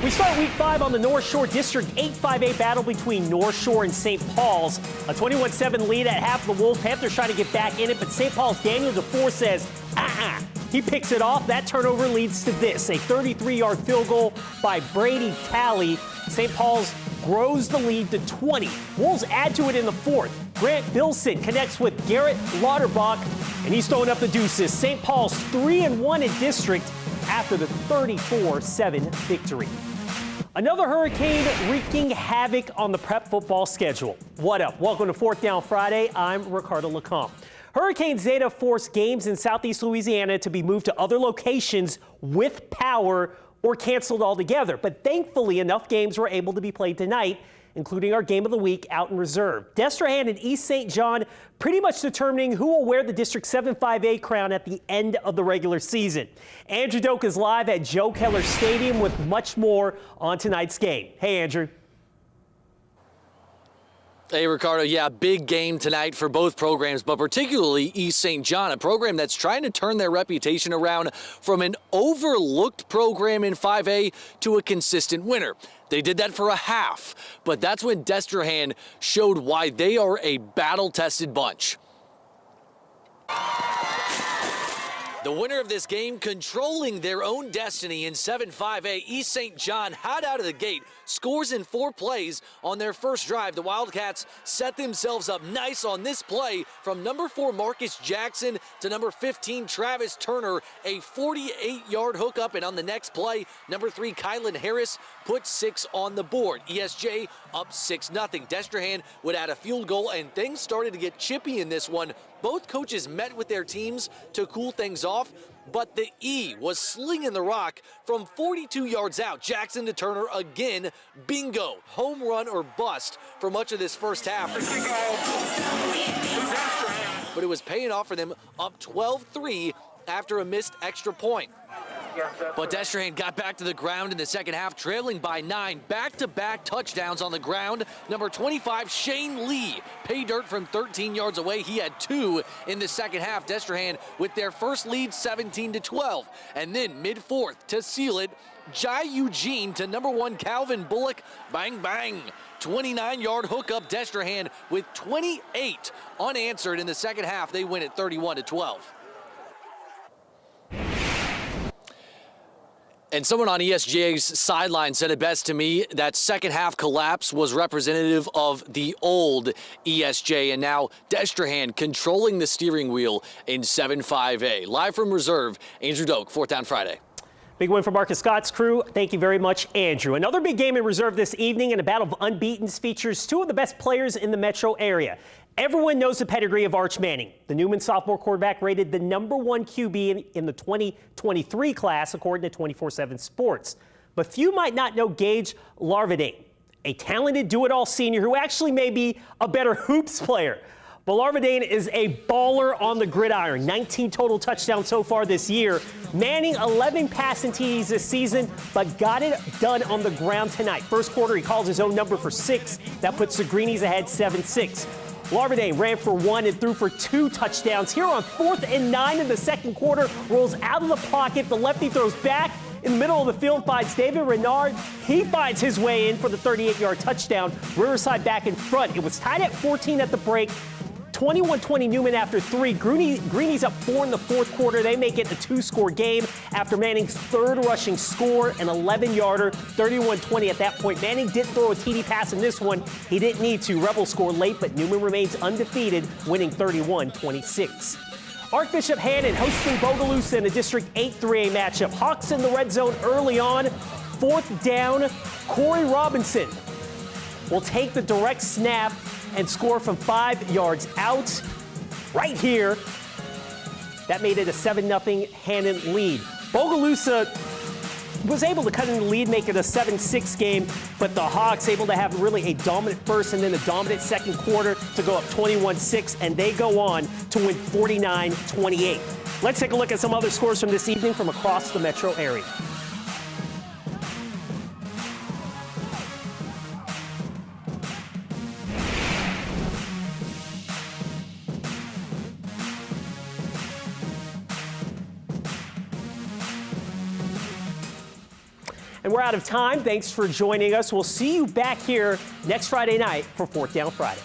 We start week 5 on the Northshore District 8-5A battle between Northshore and St. Paul's. A 21-7 lead at half. The Wolves Panthers trying to get back in it, but St. Paul's Daniel DeFore says, He picks it off. That turnover leads to this, a 33-yard field goal by Brady Talley. St. Paul's grows the lead to 20. Wolves add to it in the fourth. Grant Bilson connects with Garrett Lauterbach, and he's throwing up the deuces. St. Paul's 3-1 in district after the 34-7 victory. Another hurricane wreaking havoc on the prep football schedule. What up? Welcome to Fourth Down Friday. I'm Ricardo Lecomte. Hurricane Zeta forced games in southeast Louisiana to be moved to other locations with power or canceled altogether. But thankfully, enough games were able to be played tonight, including our game of the week out in reserve. Destrehan and East St. John pretty much determining who will wear the District 7-5A crown at the end of the regular season. Andrew Doak is live at Joe Keller Stadium with much more on tonight's game. Hey, Andrew. Hey, Ricardo. Yeah, big game tonight for both programs, but particularly East St. John, a program that's trying to turn their reputation around from an overlooked program in 5A to a consistent winner. They did that for a half, but that's when Destrehan showed why they are a battle-tested bunch. The winner of this game controlling their own destiny in 7-5A, East St. John, hot out of the gate, scores in 4 plays on their first drive. The Wildcats set themselves up nice on this play from number 4 Marcus Jackson to number 15 Travis Turner, a 48-yard hookup, and on the next play, number 3 Kylan Harris put 6 on the board. ESJ up 6-0. Destrehan would add a field goal, and things started to get chippy in this one. Both coaches met with their teams to cool things off, but the E was slinging the rock from 42 yards out. Jackson to Turner again. Bingo. Home run or bust for much of this first half. But it was paying off for them, up 12-3 after a missed extra point. But Destrehan got back to the ground in the second half, trailing by 9. Back-to-back touchdowns on the ground. Number 25, Shane Lee, pay dirt from 13 yards away. He had 2 in the second half. Destrehan with their first lead, 17-12. And then mid-fourth to seal it, Jai Eugene to number 1, Calvin Bullock. Bang, bang. 29-yard hookup. Destrehan with 28 unanswered in the second half. They win at 31-12. And someone on ESJ's sideline said it best to me, that second half collapse was representative of the old ESJ, and now Destrehan controlling the steering wheel in 7-5A. Live from reserve, Andrew Doak, Fourth Down Friday. Big win for Marcus Scott's crew. Thank you very much, Andrew. Another big game in reserve this evening, and a battle of unbeatens features 2 of the best players in the metro area. Everyone knows the pedigree of Arch Manning. The Newman sophomore quarterback rated the number 1 QB in the 2023 class, according to 24/7 Sports. But few might not know Gage Larvadane, a talented do-it-all senior who actually may be a better hoops player. But Larvadane is a baller on the gridiron. 19 total touchdowns so far this year. Manning 11 passing TDs this season, but got it done on the ground tonight. First quarter, he calls his own number for 6. That puts the Greenies ahead 7-6. Larvadane ran for 1 and threw for 2 touchdowns. Here on 4th and 9 in the second quarter, rolls out of the pocket. The lefty throws back in the middle of the field, finds David Renard. He finds his way in for the 38-yard touchdown. Riverside back in front. It was tied at 14 at the break. 21-20 Newman after 3. Greenies up 4 in the fourth quarter. They make it a 2-score game after Manning's 3rd rushing score, an 11-yarder, 31-20 at that point. Manning did throw a TD pass in this one. He didn't need to. Rebels score late, but Newman remains undefeated, winning 31-26. Archbishop Hannan hosting Bogalusa in a District 8-3A matchup. Hawks in the red zone early on. 4th down, Corey Robinson will take the direct snap and score from 5 yards out right here. That made it a 7-0 Hannan lead. Bogalusa was able to cut in the lead, make it a 7-6 game, but the Hawks able to have really a dominant first and then a dominant second quarter to go up 21-6, and they go on to win 49-28. Let's take a look at some other scores from this evening from across the metro area. And we're out of time. Thanks for joining us. We'll see you back here next Friday night for 4th Down Friday.